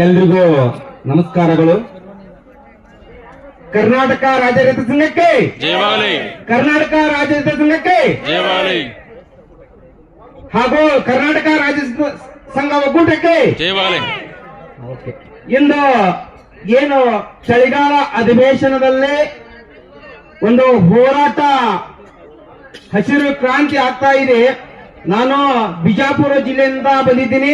ಎಲ್ರಿಗೂ ನಮಸ್ಕಾರಗಳು. ಕರ್ನಾಟಕ ರಾಜ್ಯ ರೈತ ಸಂಘಕ್ಕೆ ಜಯವಾಗಲಿ. ಕರ್ನಾಟಕ ರಾಜ್ಯ ರೈತ ಸಂಘಕ್ಕೆ ಜಯವಾಗಲಿ. ಹಾಗೂ ಕರ್ನಾಟಕ ರಾಜ್ಯ ಸಂಘ ಒಕ್ಕೂಟಕ್ಕೆ ಜಯವಾಗಲಿ. ಇಂದು ಏನು ಚಳಿಗಾಲ ಅಧಿವೇಶನದಲ್ಲಿ ಒಂದು ಹೋರಾಟ ಹಸಿರು ಕ್ರಾಂತಿ ಆಗ್ತಾ ಇದೆ. ನಾನು ಬಿಜಾಪುರ ಜಿಲ್ಲೆಯಿಂದ ಬಂದಿದ್ದೀನಿ.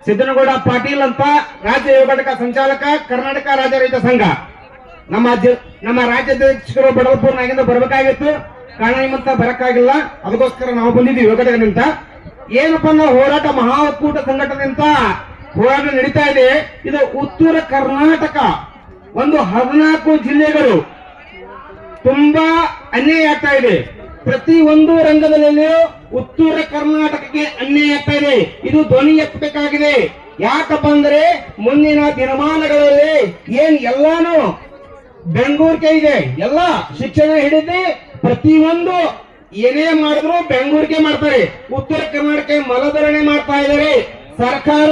ಸಿದ್ದನಗೌಡ ಪಾಟೀಲ್ ಅಂತ ರಾಜ್ಯ ಯುವ ಘಟಕ ಸಂಚಾಲಕ, ಕರ್ನಾಟಕ ರಾಜ್ಯ ರೈತ ಸಂಘ. ನಮ್ಮ ರಾಜ್ಯಾಧ್ಯಕ್ಷರು ಬಡವಪುರ್ನಾಗಿಂದ ಬರಬೇಕಾಗಿತ್ತು, ಕಾರಣ ನಿಮ್ಮಂತ ಬರಕ್ಕಾಗಿಲ್ಲ. ಅದಕ್ಕೋಸ್ಕರ ನಾವು ಬಂದಿದ್ದೀವಿ ಯುವ ಘಟಕದಿಂದ. ಏನಪ್ಪ ನಾವು ಹೋರಾಟ ಮಹಾ ಒಕ್ಕೂಟ ಸಂಘಟನೆಯಿಂದ ಹೋರಾಟ ನಡೀತಾ ಇದೆ. ಇದು ಉತ್ತರ ಕರ್ನಾಟಕ ಒಂದು 14 ಜಿಲ್ಲೆಗಳು ತುಂಬಾ ಅನ್ಯಾಯ ಆಗ್ತಾ ಇದೆ. ಪ್ರತಿ ಒಂದು ರಂಗದಲ್ಲಿಯೂ ಉತ್ತರ ಕರ್ನಾಟಕಕ್ಕೆ ಅನ್ಯಾಯ ಆಗ್ತಾ ಇದೆ. ಇದು ಧ್ವನಿ ಎತ್ತಬೇಕಾಗಿದೆ. ಯಾಕಪ್ಪ ಅಂದ್ರೆ ಮುಂದಿನ ದಿನಮಾನಗಳಲ್ಲಿ ಏನ್ ಎಲ್ಲಾನು ಬೆಂಗಳೂರಿಗೆ ಇದೆ. ಎಲ್ಲ ಶಿಕ್ಷಣ ಹಿಡಿದು ಪ್ರತಿಯೊಂದು ಏನೇ ಮಾಡಿದ್ರು ಬೆಂಗಳೂರಿಗೆ ಮಾಡ್ತಾರೆ. ಉತ್ತರ ಕರ್ನಾಟಕ ಮಲಧರಣೆ ಮಾಡ್ತಾ ಇದ್ದಾರೆ. ಸರ್ಕಾರ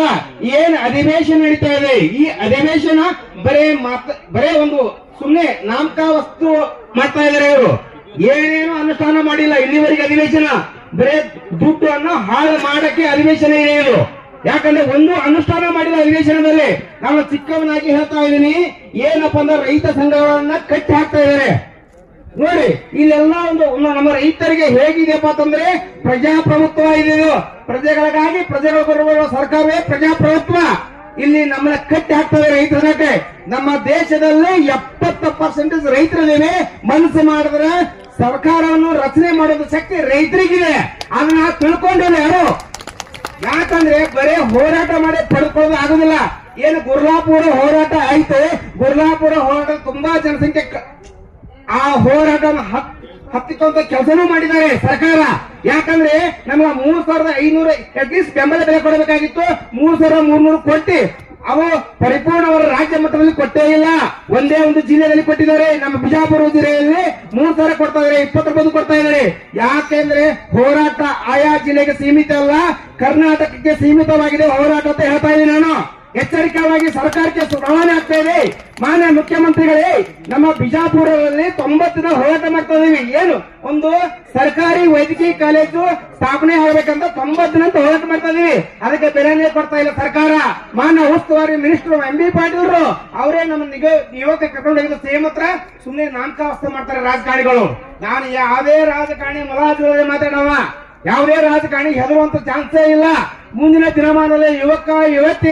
ಏನ್ ಅಧಿವೇಶನ ನಡೀತಾ ಇದೆ, ಈ ಅಧಿವೇಶನ ಬರೇ ಒಂದು ಸುಮ್ಮನೆ ನಾಮಕ ವಸ್ತು ಮಾಡ್ತಾ ಇದ್ದಾರೆ. ಇವರು ಏನೇನು ಅನುಷ್ಠಾನ ಮಾಡಿಲ್ಲ ಇಲ್ಲಿವರೆಗೆ. ಅಧಿವೇಶನ ಬರೇ ದುಡ್ಡನ್ನು ಹಾಳು ಮಾಡಕ್ಕೆ ಅಧಿವೇಶನ ಇದೆ ಇದು. ಯಾಕಂದ್ರೆ ಒಂದು ಅನುಷ್ಠಾನ ಮಾಡಿಲ್ಲ ಅಧಿವೇಶನದಲ್ಲಿ. ನಾನು ಚಿಕ್ಕವನಾಗಿ ಹೇಳ್ತಾ ಇದ್ದೀನಿ, ಏನಪ್ಪಾ ಅಂದ್ರೆ ರೈತ ಸಂಘಗಳನ್ನ ಕಟ್ಟಿ ಹಾಕ್ತಾ ಇದ್ದಾರೆ ನೋಡಿ. ಇಲ್ಲೆಲ್ಲ ಒಂದು ನಮ್ಮ ರೈತರಿಗೆ ಹೇಗಿದೆಯಪ್ಪ ಅಂತಂದ್ರೆ ಪ್ರಜಾಪ್ರಭುತ್ವ ಇದೆ. ಪ್ರಜೆಗಳಿಗಾಗಿ ಪ್ರಜೆಗಳು ಬರುವ ಸರ್ಕಾರವೇ ಪ್ರಜಾಪ್ರಭುತ್ವ. ಇಲ್ಲಿ ನಮ್ಮನ್ನ ಕಟ್ಟಿ ಹಾಕ್ತದೆ ರೈತರಕ್ಕೆ. ನಮ್ಮ ದೇಶದಲ್ಲಿ 70% ರೈತರಿದ್ದೇವೆ. ಮನಸ್ಸು ಮಾಡಿದ್ರೆ ಸರ್ಕಾರವನ್ನು ರಚನೆ ಮಾಡೋದು ಶಕ್ತಿ ರೈತರಿಗಿದೆ. ಅದನ್ನ ತಿಳ್ಕೊಂಡಿಲ್ಲ ಯಾರು. ಯಾಕಂದ್ರೆ ಬರೇ ಹೋರಾಟ ಮಾಡಿ ಪಡ್ಕೊಳ್ಳೋದು ಆಗುದಿಲ್ಲ. ಏನು ಗುರ್ಲಾಪುರ ಹೋರಾಟ ಆಯ್ತು, ಗುರ್ಲಾಪುರ ಹೋರಾಟ ತುಂಬಾ ಜನಸಂಖ್ಯೆ ಆ ಹೋರಾಟ ಹತ್ತಿಕೊಂತ ಕೆಲಸನೂ ಮಾಡಿದ್ದಾರೆ ಸರ್ಕಾರ. ಯಾಕಂದ್ರೆ ನಮ್ಗೆ 3500 ಅಟ್ಲೀಸ್ಟ್ ಬೆಂಬಲ ಬೆಲೆ ಕೊಡಬೇಕಾಗಿತ್ತು. 3300 ಕೊಟ್ಟು ಅವು ಪರಿಪೂರ್ಣವಾದ ರಾಜ್ಯ ಮಟ್ಟದಲ್ಲಿ ಕೊಟ್ಟೇ ಇಲ್ಲ. ಒಂದೇ ಒಂದು ಜಿಲ್ಲೆಯಲ್ಲಿ ಕೊಟ್ಟಿದ್ದಾರೆ. ನಮ್ಮ ಬಿಜಾಪುರ ಜಿಲ್ಲೆಯಲ್ಲಿ 3000 ಕೊಡ್ತಾ ಇದ್ದಾರೆ, 20 ಕೊಡ್ತಾ ಇದ್ದಾರೆ. ಯಾಕೆಂದ್ರೆ ಹೋರಾಟ ಆಯಾ ಜಿಲ್ಲೆಗೆ ಸೀಮಿತ ಅಲ್ಲ, ಕರ್ನಾಟಕಕ್ಕೆ ಸೀಮಿತವಾಗಿದೆ ಹೋರಾಟ ಅಂತ ಹೇಳ್ತಾ ಇದ್ದೀನಿ ನಾನು. ಎಚ್ಚರಿಕೆಯಾಗಿ ಸರ್ಕಾರಕ್ಕೆ ರವಾನೆ ಆಗ್ತಾ ಇದೆ. ಮಾನ್ಯ ಮುಖ್ಯಮಂತ್ರಿಗಳೇ, ನಮ್ಮ ಬಿಜಾಪುರದಲ್ಲಿ 90 ದಿನ ಹೋರಾಟ ಮಾಡ್ತಾ ಇದೀವಿ. ಏನು ಒಂದು ಸರ್ಕಾರಿ ವೈದ್ಯಕೀಯ ಕಾಲೇಜು ಸ್ಥಾಪನೆ ಆಗಬೇಕಂತ 90 ದಿನ ಹೋರಾಟ ಮಾಡ್ತಾ ಇದೀವಿ. ಅದಕ್ಕೆ ಬೆಲೆನೇ ಕೊಡ್ತಾ ಇಲ್ಲ ಸರ್ಕಾರ. ಮಾನ್ಯ ಉಸ್ತುವಾರಿ ಮಿನಿಸ್ಟರ್ MB ಪಾಟೀಲ್ ಅವರೇ ನಮ್ಮ ಯುವಕ ಕರ್ಕೊಂಡೋಗಿದ್ದು ಸೇಮ್ ಹತ್ರ ಸುಮ್ಮನೆ ನಾಮಕಾವಸ್ಥೆ ಮಾಡ್ತಾರೆ ರಾಜಕಾರಣಿಗಳು. ನಾನು ಯಾವುದೇ ರಾಜಕಾರಣಿ ಮೊಲಾಜ್ ಮಾತಾಡವ, ಯಾವುದೇ ರಾಜಕಾರಣಿ ಹೆದರುವಂತ ಚಾನ್ಸೇ ಇಲ್ಲ. ಮುಂದಿನ ದಿನಮಾನದಲ್ಲಿ ಯುವಕ ಯುವತಿ